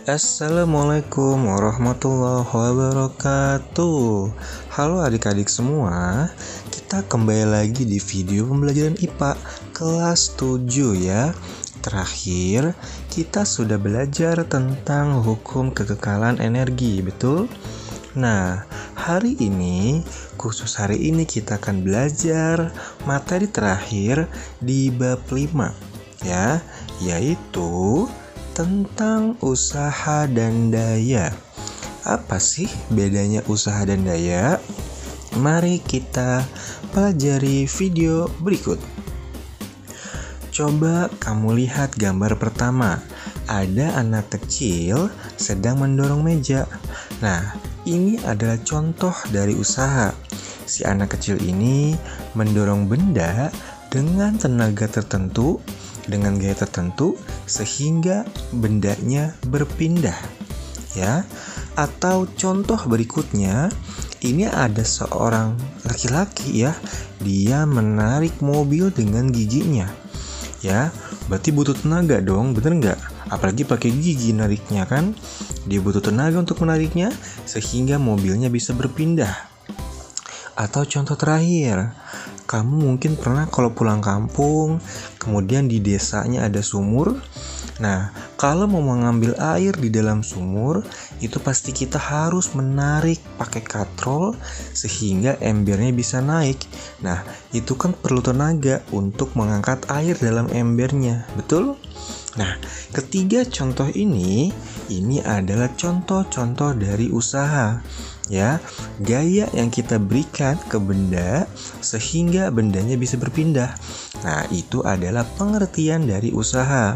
Assalamualaikum warahmatullahi wabarakatuh. Halo adik-adik semua, kita kembali lagi di video pembelajaran IPA kelas 7 ya. Terakhir, kita sudah belajar tentang hukum kekekalan energi, betul? Nah, hari ini kita akan belajar materi terakhir di bab 5 ya, yaitu tentang usaha dan daya. Apa sih bedanya usaha dan daya? Mari kita pelajari video berikut. Coba kamu lihat gambar pertama. Ada anak kecil sedang mendorong meja. Nah, ini adalah contoh dari usaha. Si anak kecil ini mendorong benda dengan tenaga tertentu, dengan gaya tertentu, sehingga bendanya berpindah ya. Atau contoh berikutnya, ini ada seorang laki-laki ya, dia menarik mobil dengan giginya ya. Berarti butuh tenaga dong, bener nggak? Apalagi pakai gigi nariknya kan, dia butuh tenaga untuk menariknya sehingga mobilnya bisa berpindah. Atau contoh terakhir, kamu mungkin pernah kalau pulang kampung, kemudian di desanya ada sumur. Nah, kalau mau mengambil air di dalam sumur, itu pasti kita harus menarik pakai katrol sehingga embernya bisa naik. Nah, itu kan perlu tenaga untuk mengangkat air dalam embernya, betul? Nah, ketiga contoh ini adalah contoh-contoh dari usaha. Ya, gaya yang kita berikan ke benda sehingga bendanya bisa berpindah. Nah, itu adalah pengertian dari usaha.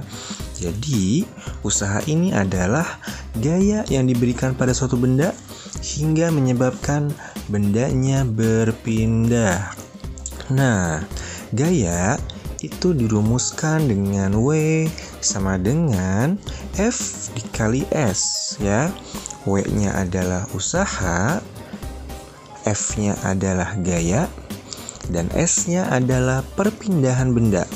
Jadi, usaha ini adalah gaya yang diberikan pada suatu benda hingga menyebabkan bendanya berpindah. Nah, gaya itu dirumuskan dengan W sama dengan F dikali S ya. W-nya adalah usaha, F-nya adalah gaya, dan S-nya adalah perpindahan benda.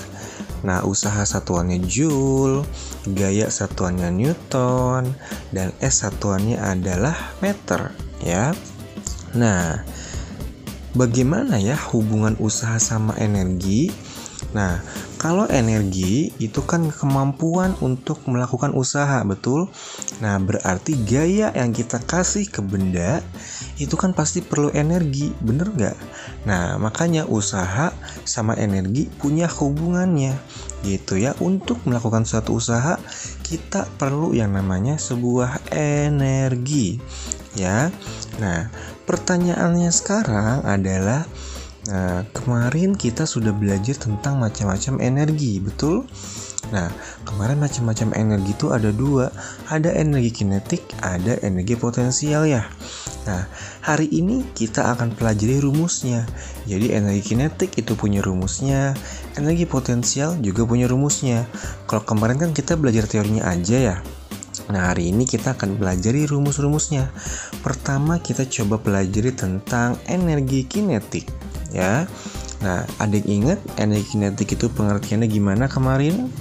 Nah, usaha satuannya Joule, gaya satuannya Newton, dan S satuannya adalah meter ya. Nah, bagaimana ya hubungan usaha sama energi? Nah, kalau energi itu kan kemampuan untuk melakukan usaha, betul? Nah, berarti gaya yang kita kasih ke benda itu kan pasti perlu energi, bener nggak? Nah, makanya usaha sama energi punya hubungannya, gitu ya. Untuk melakukan suatu usaha, kita perlu yang namanya sebuah energi, ya. Nah, pertanyaannya sekarang adalah, kemarin kita sudah belajar tentang macam-macam energi, betul? Nah, kemarin macam-macam energi itu ada dua. Ada energi kinetik, ada energi potensial ya. Nah, hari ini kita akan pelajari rumusnya. Jadi energi kinetik itu punya rumusnya, energi potensial juga punya rumusnya. Kalau kemarin kan kita belajar teorinya aja ya. Nah, hari ini kita akan pelajari rumus-rumusnya. Pertama, kita coba pelajari tentang energi kinetik ya. Nah, adik ingat energi kinetik itu pengertiannya gimana kemarin?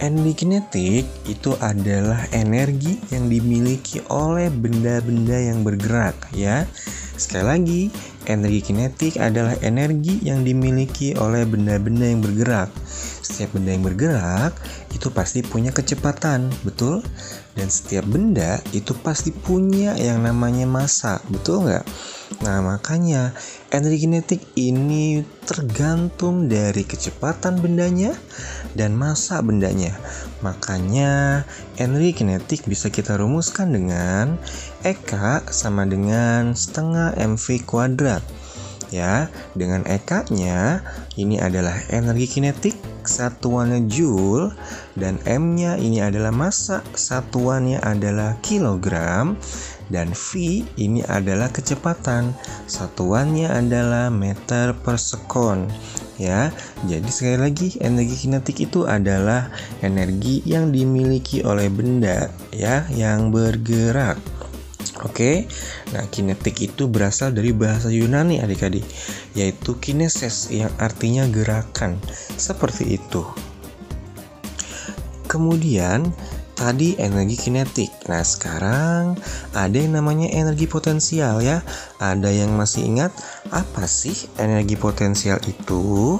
Energi kinetik itu adalah energi yang dimiliki oleh benda-benda yang bergerak ya. Sekali lagi, energi kinetik adalah energi yang dimiliki oleh benda-benda yang bergerak. Setiap benda yang bergerak itu pasti punya kecepatan, betul? Dan setiap benda itu pasti punya yang namanya massa, betul nggak? Nah, makanya energi kinetik ini tergantung dari kecepatan bendanya dan massa bendanya. Makanya energi kinetik bisa kita rumuskan dengan EK sama dengan setengah mv kuadrat. Ya, dengan EK-nya ini adalah energi kinetik, satuannya Joule, dan M-nya ini adalah massa, satuannya adalah kilogram, dan V ini adalah kecepatan, satuannya adalah meter per sekon. Ya, jadi sekali lagi energi kinetik itu adalah energi yang dimiliki oleh benda ya yang bergerak. Oke, nah kinetik itu berasal dari bahasa Yunani adik-adik, yaitu kinesis yang artinya gerakan, seperti itu. Kemudian tadi energi kinetik. Nah, sekarang ada yang namanya energi potensial ya. Ada yang masih ingat apa sih energi potensial itu?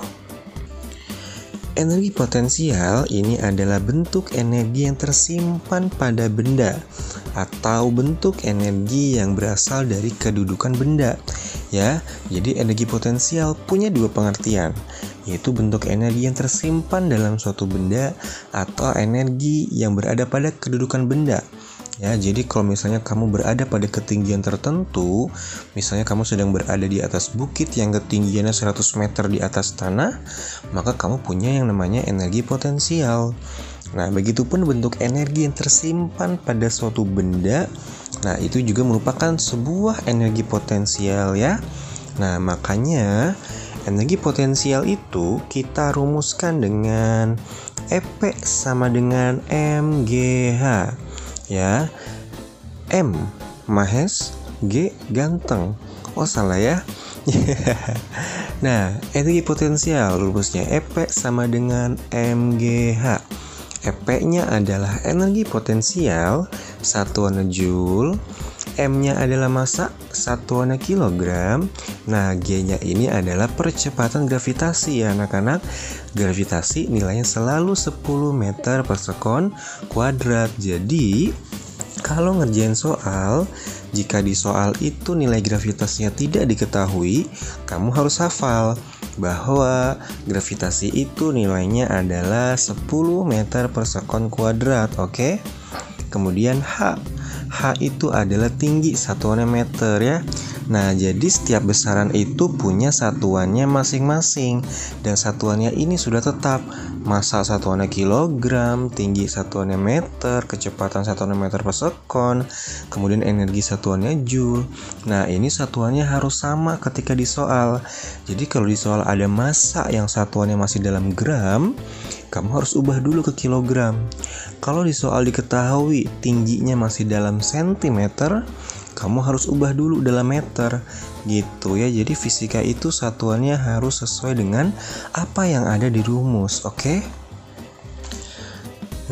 Energi potensial ini adalah bentuk energi yang tersimpan pada benda atau bentuk energi yang berasal dari kedudukan benda. Ya, jadi energi potensial punya dua pengertian, yaitu bentuk energi yang tersimpan dalam suatu benda atau energi yang berada pada kedudukan benda. Ya, jadi kalau misalnya kamu berada pada ketinggian tertentu, misalnya kamu sedang berada di atas bukit yang ketinggiannya 100 meter di atas tanah, maka kamu punya yang namanya energi potensial. Nah, begitupun bentuk energi yang tersimpan pada suatu benda, nah itu juga merupakan sebuah energi potensial ya. Nah, makanya energi potensial itu kita rumuskan dengan EP sama dengan MGH. Ya, M Mahes, G ganteng. Oh, salah ya. Nah, energi potensial rumusnya EP sama dengan MGH. EP-nya adalah energi potensial, satuannya joule, M-nya adalah massa, satuannya kilogram. Nah, G-nya ini adalah percepatan gravitasi ya anak-anak. Gravitasi nilainya selalu 10 meter per sekon kuadrat. Jadi, kalau ngerjain soal, jika di soal itu nilai gravitasinya tidak diketahui, kamu harus hafal bahwa gravitasi itu nilainya adalah 10 meter per sekon kuadrat, oke? Kemudian H itu adalah tinggi, satuannya meter ya. Nah, jadi setiap besaran itu punya satuannya masing-masing, dan satuannya ini sudah tetap. Massa satuannya kilogram, tinggi satuannya meter, kecepatan satuannya meter per sekon, kemudian energi satuannya joule. Nah, ini satuannya harus sama ketika di soal. Jadi kalau di soal ada massa yang satuannya masih dalam gram, kamu harus ubah dulu ke kilogram. Kalau di soal diketahui tingginya masih dalam sentimeter, kamu harus ubah dulu dalam meter gitu ya. Jadi fisika itu satuannya harus sesuai dengan apa yang ada di rumus, oke?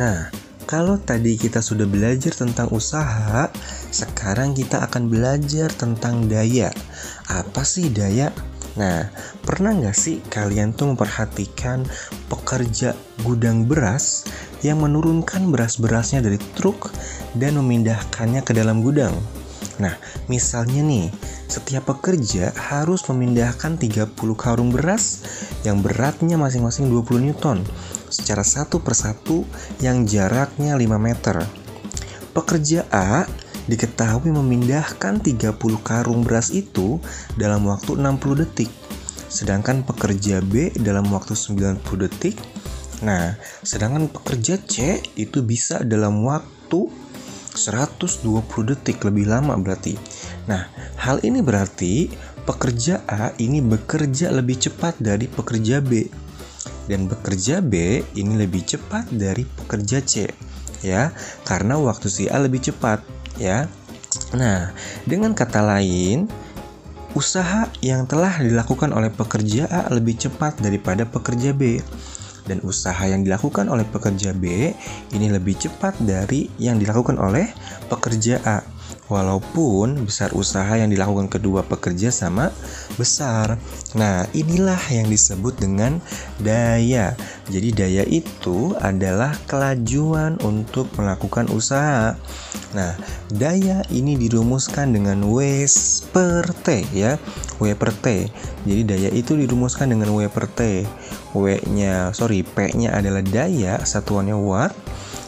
Nah, kalau tadi kita sudah belajar tentang usaha, sekarang kita akan belajar tentang daya. Apa sih daya? Nah, pernah nggak sih kalian tuh memperhatikan pekerja gudang beras yang menurunkan beras-berasnya dari truk dan memindahkannya ke dalam gudang? Nah, misalnya nih, setiap pekerja harus memindahkan 30 karung beras yang beratnya masing-masing 20 Newton secara satu persatu yang jaraknya 5 meter. Pekerja A diketahui memindahkan 30 karung beras itu dalam waktu 60 detik. Sedangkan pekerja B dalam waktu 90 detik. Nah, sedangkan pekerja C itu bisa dalam waktu 120 detik, lebih lama berarti. Nah, hal ini berarti pekerja A ini bekerja lebih cepat dari pekerja B, dan pekerja B ini lebih cepat dari pekerja C ya, karena waktu si A lebih cepat ya. Nah, dengan kata lain, usaha yang telah dilakukan oleh pekerja A lebih cepat daripada pekerja B, dan usaha yang dilakukan oleh pekerja B ini lebih cepat dari yang dilakukan oleh pekerja A. Walaupun besar usaha yang dilakukan kedua pekerja sama besar. Nah, inilah yang disebut dengan daya. Jadi daya itu adalah kelajuan untuk melakukan usaha. Nah, daya ini dirumuskan dengan W per T ya. W per T. Jadi daya itu dirumuskan dengan W per T. P-nya adalah daya, satuannya watt.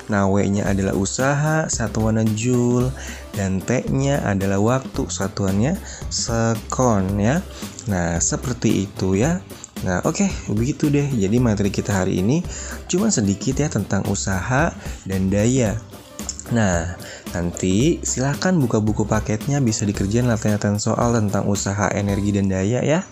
Nah, W-nya adalah usaha, satuannya joule, dan T-nya adalah waktu, satuannya sekon ya. Nah, seperti itu ya. Nah, oke, begitu deh. Jadi materi kita hari ini cuma sedikit ya tentang usaha dan daya. Nah, nanti silahkan buka buku paketnya, bisa dikerjain latihan soal tentang usaha, energi, dan daya ya.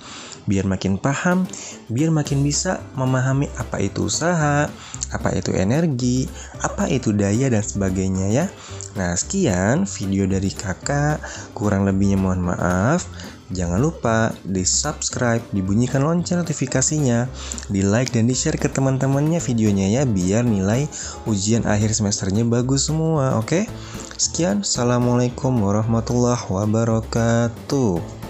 Biar makin paham, biar makin bisa memahami apa itu usaha, apa itu energi, apa itu daya, dan sebagainya ya. Nah, sekian video dari kakak, kurang lebihnya mohon maaf. Jangan lupa di-subscribe, dibunyikan lonceng notifikasinya, di-like dan di-share ke teman-temannya videonya ya, biar nilai ujian akhir semesternya bagus semua, oke? Sekian, Assalamualaikum warahmatullahi wabarakatuh.